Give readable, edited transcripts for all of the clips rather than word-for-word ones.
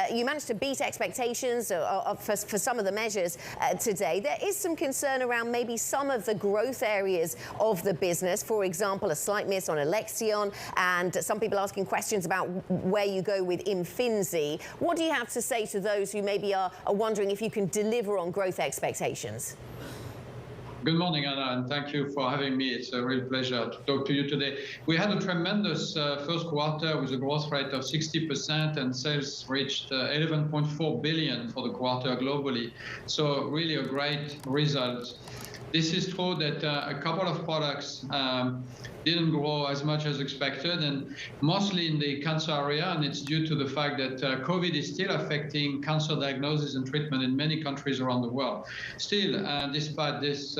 You managed to beat expectations for some of the measures today. There is some concern around maybe some of the growth areas of the business. For example, a slight miss on Alexion, and some people asking questions about where you go with Imfinzi. What do you have to say to those who maybe are wondering if you can deliver on growth expectations? Good morning, Anna, and thank you for having me. It's a real pleasure to talk to you today. We had a tremendous first quarter with a growth rate of 60%, and sales reached 11.4 billion for the quarter globally. So really a great result. This is true that a couple of products didn't grow as much as expected, and mostly in the cancer area, and it's due to the fact that COVID is still affecting cancer diagnosis and treatment in many countries around the world. Still, despite this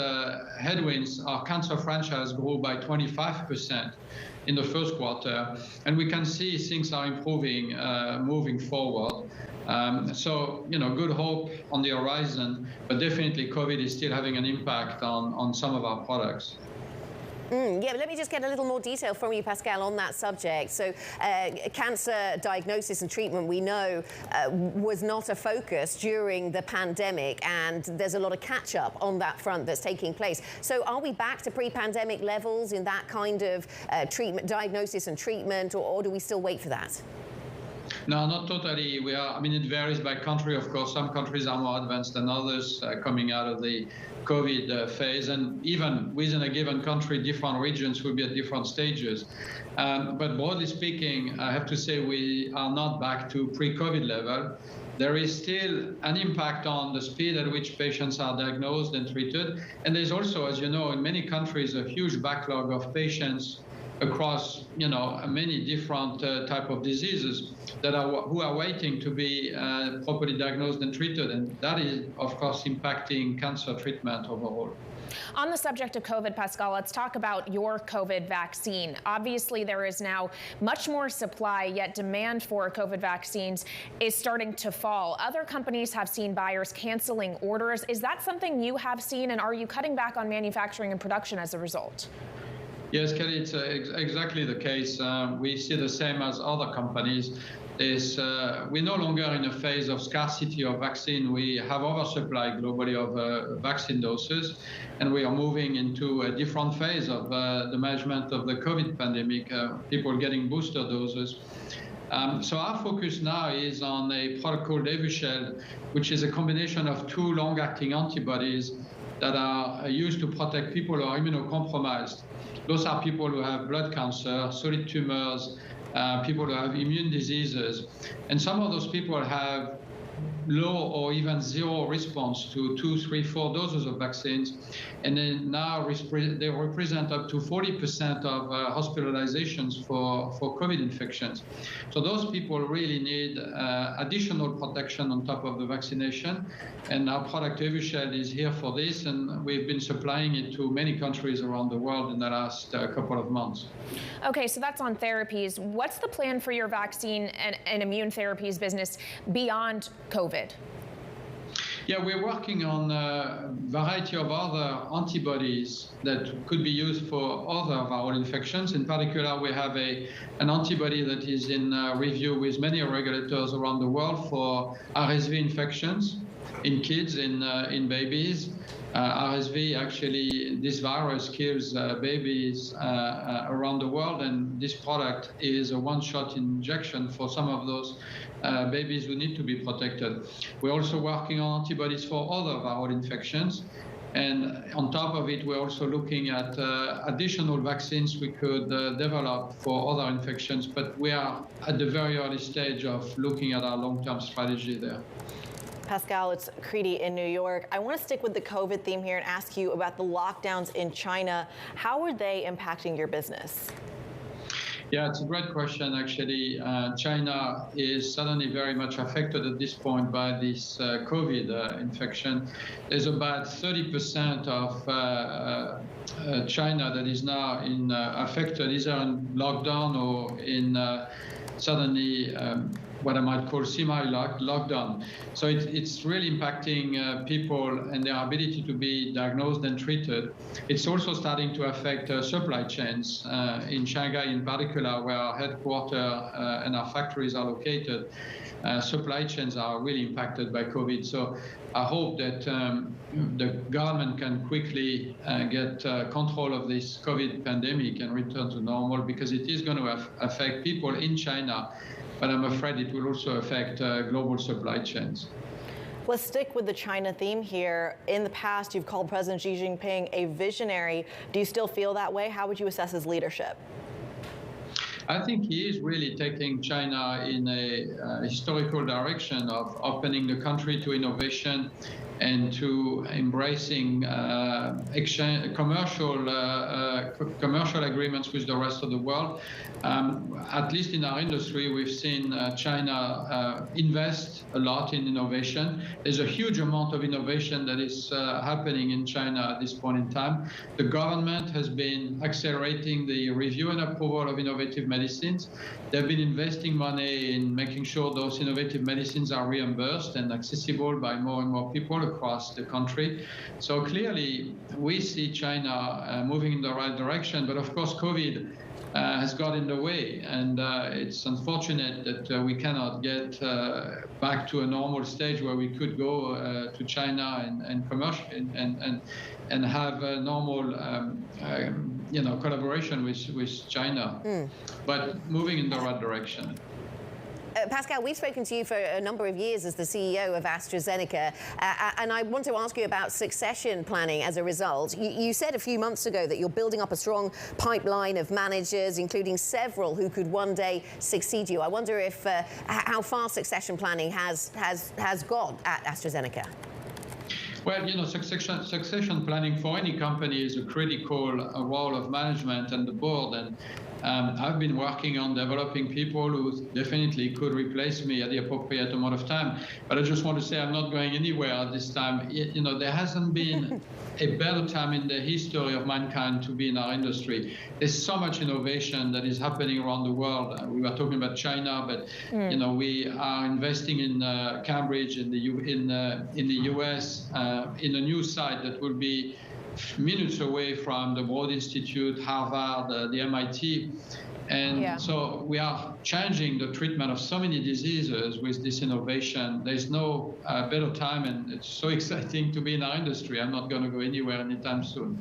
headwinds, our cancer franchise grew by 25% in the first quarter, and we can see things are improving moving forward. So, good hope on the horizon, but definitely COVID is still having an impact on some of our products. Yeah, but let me just get a little more detail from you, Pascal, on that subject. So cancer diagnosis and treatment, we know, was not a focus during the pandemic, and there's a lot of catch-up on that front that's taking place. So are we back to pre-pandemic levels in that kind of treatment, diagnosis and treatment, or do we still wait for that? No, not totally. It varies by country, of course. Some countries are more advanced than others coming out of the COVID phase. And even within a given country, different regions will be at different stages. But broadly speaking, I have to say we are not back to pre-COVID level. There is still an impact on the speed at which patients are diagnosed and treated. And there's also, as you know, in many countries, a huge backlog of patients across, many different type of diseases who are waiting to be properly diagnosed and treated, and that is, of course, impacting cancer treatment overall. On the subject of COVID, Pascal, let's talk about your COVID vaccine. Obviously, there is now much more supply, yet demand for COVID vaccines is starting to fall. Other companies have seen buyers canceling orders. Is that something you have seen, and are you cutting back on manufacturing and production as a result? Yes, Kelly, it's exactly the case. We see the same as other companies. We're no longer in a phase of scarcity of vaccine. We have oversupply globally of vaccine doses, and we are moving into a different phase of the management of the COVID pandemic, people getting booster doses. So our focus now is on a product called Evusheld, which is a combination of two long-acting antibodies that are used to protect people who are immunocompromised. Those are people who have blood cancer, solid tumors, people who have immune diseases. And some of those people have low or even zero response to 2, 3, 4 doses of vaccines. And then now they represent up to 40% of hospitalizations for COVID infections. So those people really need additional protection on top of the vaccination. And our product Evusheld is here for this, and we've been supplying it to many countries around the world in the last couple of months. Okay, so that's on therapies. What's the plan for your vaccine and immune therapies business beyond COVID? Yeah, we're working on a variety of other antibodies that could be used for other viral infections. In particular, we have an antibody that is in review with many regulators around the world for RSV infections in kids, in babies. RSV, actually, this virus kills babies around the world, and this product is a one-shot injection for some of those babies who need to be protected. We're also working on antibodies for other viral infections. And on top of it, we're also looking at additional vaccines we could develop for other infections, but we are at the very early stage of looking at our long-term strategy there. Pascal, it's Creedy in New York. I want to stick with the COVID theme here and ask you about the lockdowns in China. How are they impacting your business? Yeah, it's a great question, actually. China is suddenly very much affected at this point by this COVID infection. There's about 30% of China that is now affected, either in lockdown or in suddenly what I might call semi-lockdown. So it's really impacting people and their ability to be diagnosed and treated. It's also starting to affect supply chains in Shanghai in particular, where our headquarters and our factories are located. supply chains are really impacted by COVID. So I hope that the government can quickly get control of this COVID pandemic and return to normal, because it is going to affect people in China, but I'm afraid it will also affect global supply chains. Let's stick with the China theme here. In the past, you've called President Xi Jinping a visionary. Do you still feel that way? How would you assess his leadership? I think he is really taking China in a historical direction of opening the country to innovation and to embracing commercial agreements with the rest of the world. At least in our industry, we've seen China invest a lot in innovation. There's a huge amount of innovation that is happening in China at this point in time. The government has been accelerating the review and approval of innovative medicines. They've been investing money in making sure those innovative medicines are reimbursed and accessible by more and more people across the country. So clearly, we see China moving in the right direction. But of course, COVID has got in the way, and it's unfortunate that we cannot get back to a normal stage where we could go to China and commercial and have a normal collaboration with China, but moving in the right direction. Pascal, we've spoken to you for a number of years as the CEO of AstraZeneca, and I want to ask you about succession planning as a result. You said a few months ago that you're building up a strong pipeline of managers, including several who could one day succeed you. I wonder if how far succession planning has got at AstraZeneca. Well, succession planning for any company is a critical role of management and the board. And I've been working on developing people who definitely could replace me at the appropriate amount of time. But I just want to say I'm not going anywhere at this time. There hasn't been a better time in the history of mankind to be in our industry. There's so much innovation that is happening around the world. We were talking about China, but we are investing in Cambridge in the US in a new site that will be minutes away from the Broad Institute, Harvard, the MIT. And so we are changing the treatment of so many diseases with this innovation. There's no better time, and it's so exciting to be in our industry. I'm not going to go anywhere anytime soon.